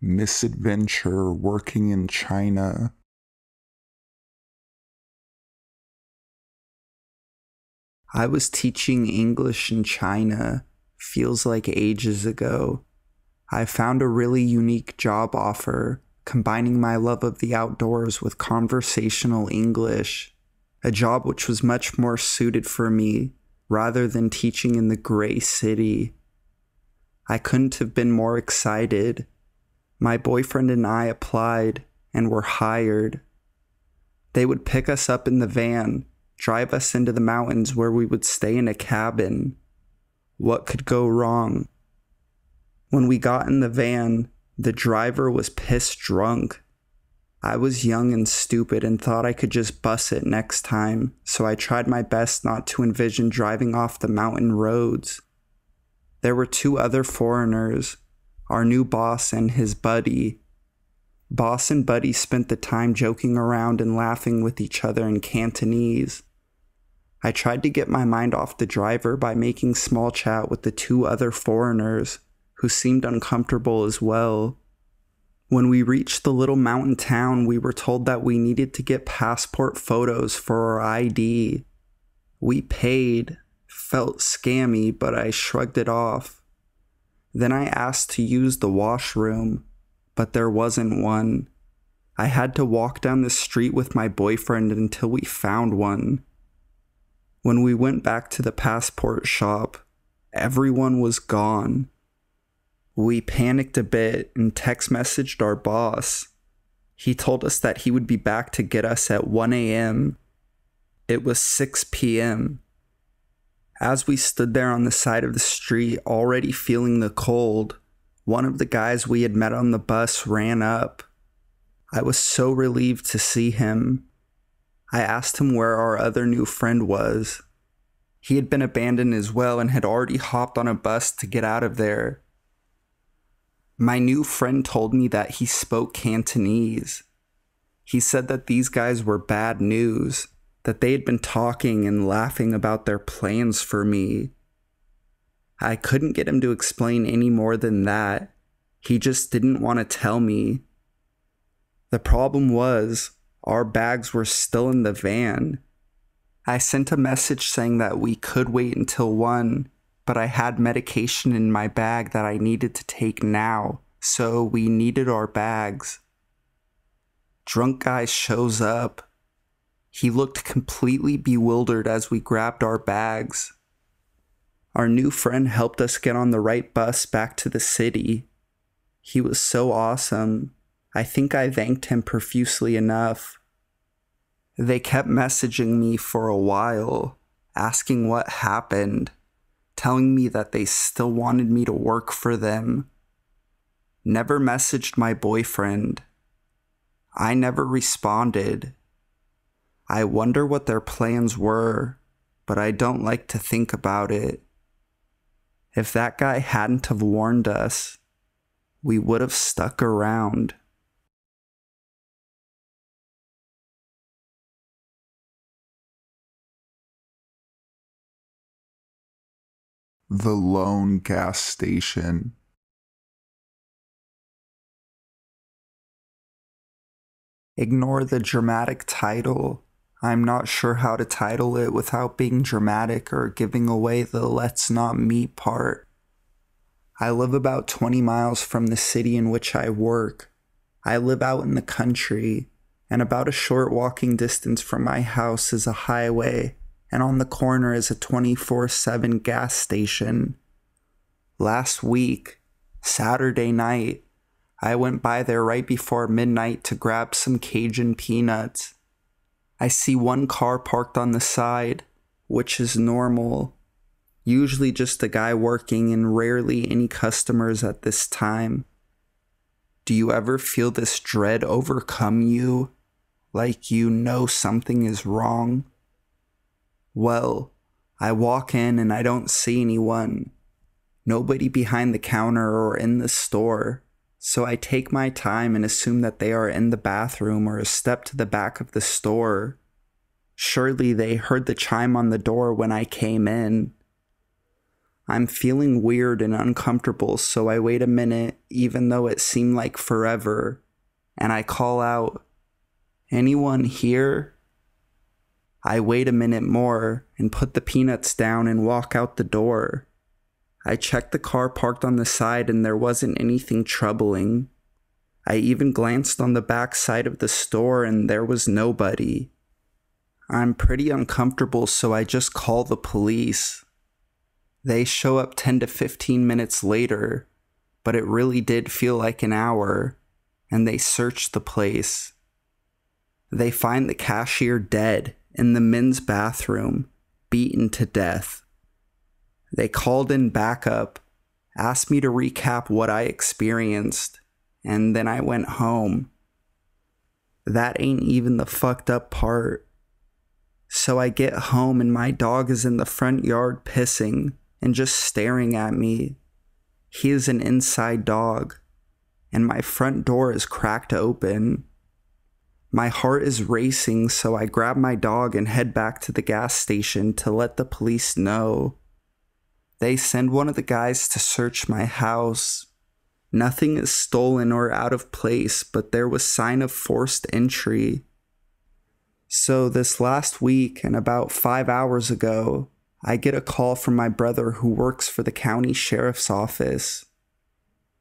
misadventure working in China. I was teaching English in China, feels like ages ago. I found a really unique job offer, combining my love of the outdoors with conversational English, a job which was much more suited for me rather than teaching in the gray city. I couldn't have been more excited. My boyfriend and I applied and were hired. They would pick us up in the van, drive us into the mountains where we would stay in a cabin. What could go wrong? When we got in the van, the driver was piss drunk. I was young and stupid and thought I could just bus it next time, so I tried my best not to envision driving off the mountain roads. There were two other foreigners, our new boss and his buddy. Boss and buddy spent the time joking around and laughing with each other in Cantonese. I tried to get my mind off the driver by making small chat with the two other foreigners, who seemed uncomfortable as well. When we reached the little mountain town, we were told that we needed to get passport photos for our ID. We paid. Felt scammy, but I shrugged it off. Then I asked to use the washroom, but there wasn't one. I had to walk down the street with my boyfriend until we found one. When we went back to the passport shop, everyone was gone. We panicked a bit and text messaged our boss. He told us that he would be back to get us at 1 a.m. It was 6 p.m. As we stood there on the side of the street, already feeling the cold, one of the guys we had met on the bus ran up. I was so relieved to see him. I asked him where our other new friend was. He had been abandoned as well and had already hopped on a bus to get out of there. My new friend told me that he spoke Cantonese. He said that these guys were bad news, that they had been talking and laughing about their plans for me. I couldn't get him to explain any more than that. He just didn't want to tell me. The problem was, our bags were still in the van. I sent a message saying that we could wait until 1, but I had medication in my bag that I needed to take now, so we needed our bags. Drunk guy shows up. He looked completely bewildered as we grabbed our bags. Our new friend helped us get on the right bus back to the city. He was so awesome. I think I thanked him profusely enough. They kept messaging me for a while, asking what happened, telling me that they still wanted me to work for them. Never messaged my boyfriend. I never responded. I wonder what their plans were, but I don't like to think about it. If that guy hadn't have warned us, we would have stuck around. The lone gas station. Ignore the dramatic title. I'm not sure how to title it without being dramatic or giving away the let's not meet part. I live about 20 miles from the city in which I work. I live out in the country, and about a short walking distance from my house is a highway, and on the corner is a 24/7 gas station. Last week, Saturday night, I went by there right before midnight to grab some Cajun peanuts. I see one car parked on the side, which is normal. Usually just a guy working and rarely any customers at this time. Do you ever feel this dread overcome you? Like you know something is wrong? Well, I walk in and I don't see anyone. Nobody behind the counter or in the store. So I take my time and assume that they are in the bathroom or a step to the back of the store. Surely they heard the chime on the door when I came in. I'm feeling weird and uncomfortable, so I wait a minute, even though it seemed like forever, and I call out, "Anyone here?" I wait a minute more and put the peanuts down and walk out the door. I checked the car parked on the side and there wasn't anything troubling. I even glanced on the back side of the store and there was nobody. I'm pretty uncomfortable, so I just call the police. They show up 10 to 15 minutes later, but it really did feel like an hour, and they search the place. They find the cashier dead in the men's bathroom, beaten to death. They called in backup, asked me to recap what I experienced, and then I went home. That ain't even the fucked up part. So I get home and my dog is in the front yard pissing and just staring at me. He is an inside dog, and my front door is cracked open. My heart is racing, so I grab my dog and head back to the gas station to let the police know. They send one of the guys to search my house. Nothing is stolen or out of place, but there was sign of forced entry. So this last week, and about 5 hours ago, I get a call from my brother who works for the county sheriff's office.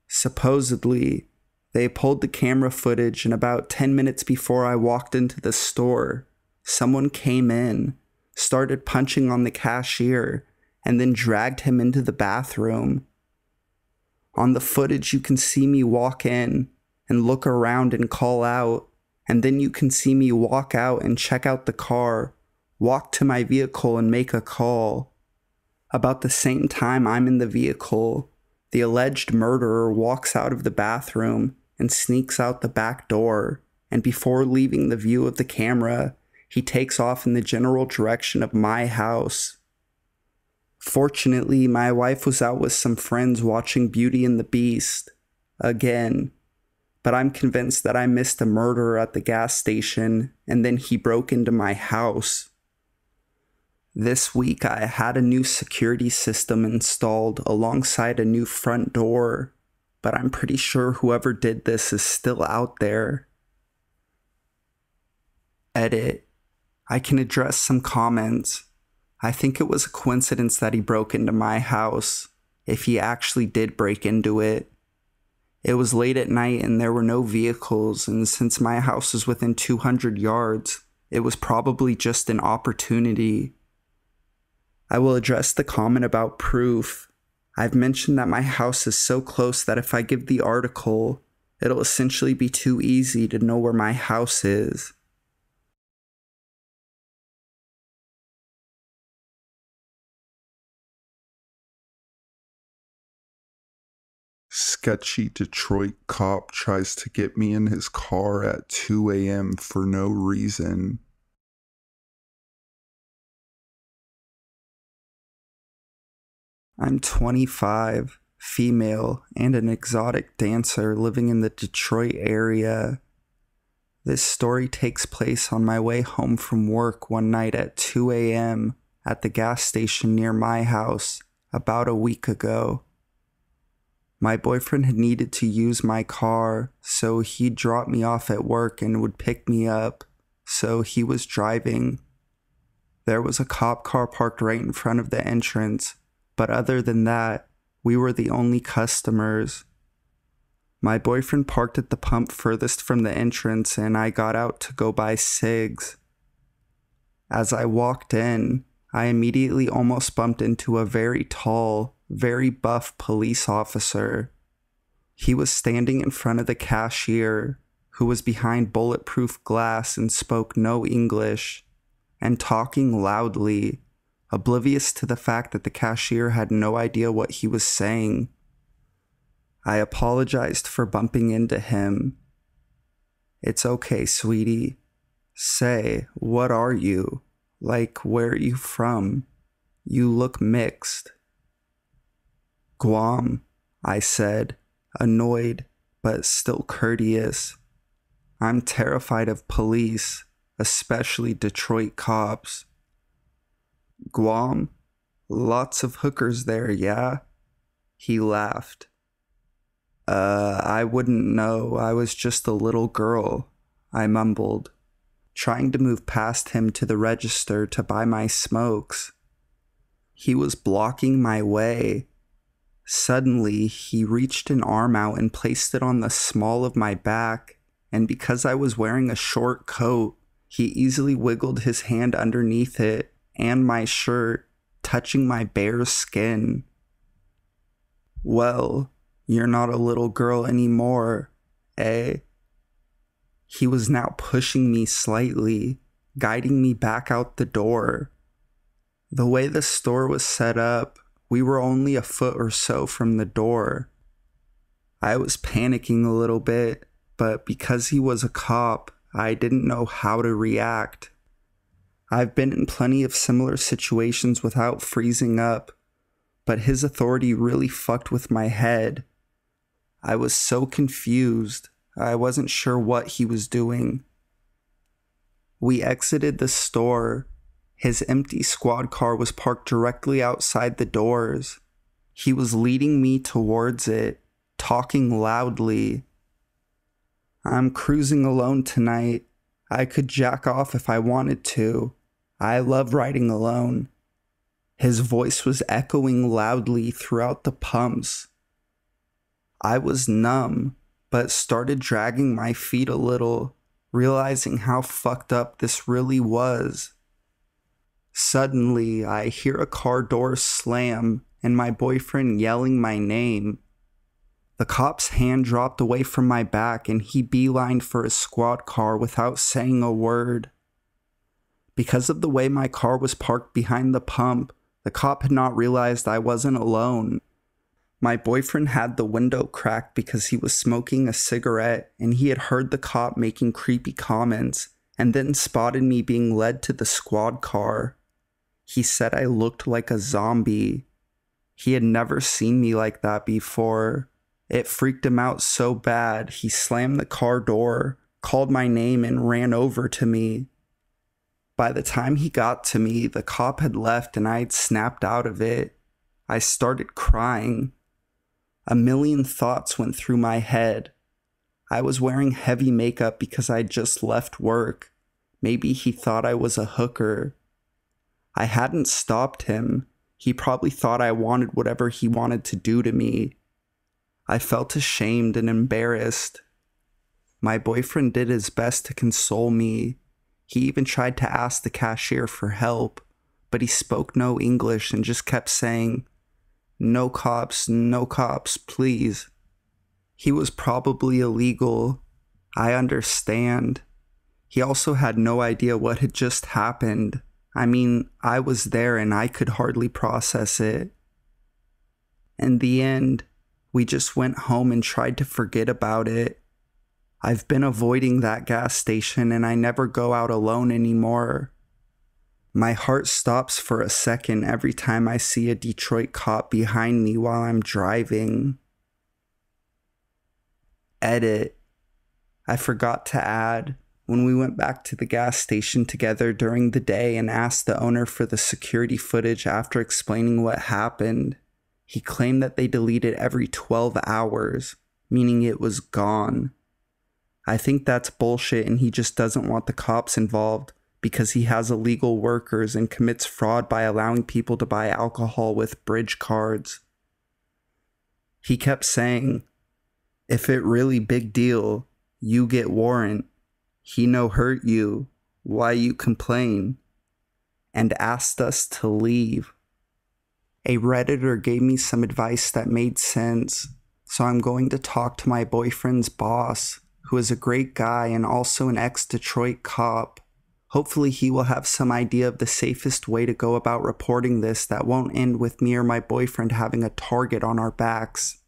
Supposedly, they pulled the camera footage, and about 10 minutes before I walked into the store, someone came in, started punching on the cashier, and then dragged him into the bathroom. On the footage, you can see me walk in and look around and call out, and then you can see me walk out and check out the car, walk to my vehicle and make a call. About the same time I'm in the vehicle, the alleged murderer walks out of the bathroom and sneaks out the back door, and before leaving the view of the camera, he takes off in the general direction of my house. Fortunately, my wife was out with some friends watching Beauty and the Beast, again, but I'm convinced that I missed a murderer at the gas station and then he broke into my house. This week I had a new security system installed alongside a new front door, but I'm pretty sure whoever did this is still out there. Edit. I can address some comments. I think it was a coincidence that he broke into my house, if he actually did break into it. It was late at night and there were no vehicles, and since my house is within 200 yards, it was probably just an opportunity. I will address the comment about proof. I've mentioned that my house is so close that if I give the article, it'll essentially be too easy to know where my house is. Sketchy Detroit cop tries to get me in his car at 2 a.m. for no reason. I'm 25, female, and an exotic dancer living in the Detroit area. This story takes place on my way home from work one night at 2 a.m. at the gas station near my house about a week ago. My boyfriend had needed to use my car, so he'd drop me off at work and would pick me up, so he was driving. There was a cop car parked right in front of the entrance, but other than that, we were the only customers. My boyfriend parked at the pump furthest from the entrance and I got out to go buy cigs. As I walked in, I immediately almost bumped into a very tall, very buff police officer. He was standing in front of the cashier, who was behind bulletproof glass and spoke no English, and talking loudly, oblivious to the fact that the cashier had no idea what he was saying. I apologized for bumping into him. "It's okay, sweetie. Say, what are you? Like, where are you from? You look mixed." "Guam," I said, annoyed, but still courteous. I'm terrified of police, especially Detroit cops. "Guam? Lots of hookers there, yeah? He laughed. I wouldn't know. I was just a little girl, I mumbled, trying to move past him to the register to buy my smokes. He was blocking my way. Suddenly, he reached an arm out and placed it on the small of my back, and because I was wearing a short coat, he easily wiggled his hand underneath it and my shirt, touching my bare skin. Well, you're not a little girl anymore, eh? He was now pushing me slightly, guiding me back out the door. The way the store was set up, we were only a foot or so from the door. I was panicking a little bit, but because he was a cop, I didn't know how to react. I've been in plenty of similar situations without freezing up, but his authority really fucked with my head. I was so confused. I wasn't sure what he was doing. We exited the store. His empty squad car was parked directly outside the doors. He was leading me towards it, talking loudly. I'm cruising alone tonight. I could jack off if I wanted to. I love riding alone. His voice was echoing loudly throughout the pumps. I was numb, but started dragging my feet a little, realizing how fucked up this really was. Suddenly, I hear a car door slam and my boyfriend yelling my name. The cop's hand dropped away from my back and he beelined for his squad car without saying a word. Because of the way my car was parked behind the pump, the cop had not realized I wasn't alone. My boyfriend had the window cracked because he was smoking a cigarette and he had heard the cop making creepy comments and then spotted me being led to the squad car. He said I looked like a zombie. He had never seen me like that before. It freaked him out so bad, he slammed the car door, called my name, and ran over to me. By the time he got to me, the cop had left and I had snapped out of it. I started crying. A million thoughts went through my head. I was wearing heavy makeup because I'd just left work. Maybe he thought I was a hooker. I hadn't stopped him. He probably thought I wanted whatever he wanted to do to me. I felt ashamed and embarrassed. My boyfriend did his best to console me. He even tried to ask the cashier for help, but he spoke no English and just kept saying, no cops, please." He was probably illegal. I understand. He also had no idea what had just happened. I mean, I was there and I could hardly process it. In the end, we just went home and tried to forget about it. I've been avoiding that gas station and I never go out alone anymore. My heart stops for a second every time I see a Detroit cop behind me while I'm driving. Edit. I forgot to add, when we went back to the gas station together during the day and asked the owner for the security footage after explaining what happened, he claimed that they deleted every 12 hours, meaning it was gone. I think that's bullshit and he just doesn't want the cops involved because he has illegal workers and commits fraud by allowing people to buy alcohol with bridge cards. He kept saying, "If it really big deal, you get warrant. He no hurt you. Why you complain?" And asked us to leave. A Redditor gave me some advice that made sense, so I'm going to talk to my boyfriend's boss, who is a great guy and also an ex-Detroit cop. Hopefully he will have some idea of the safest way to go about reporting this that won't end with me or my boyfriend having a target on our backs.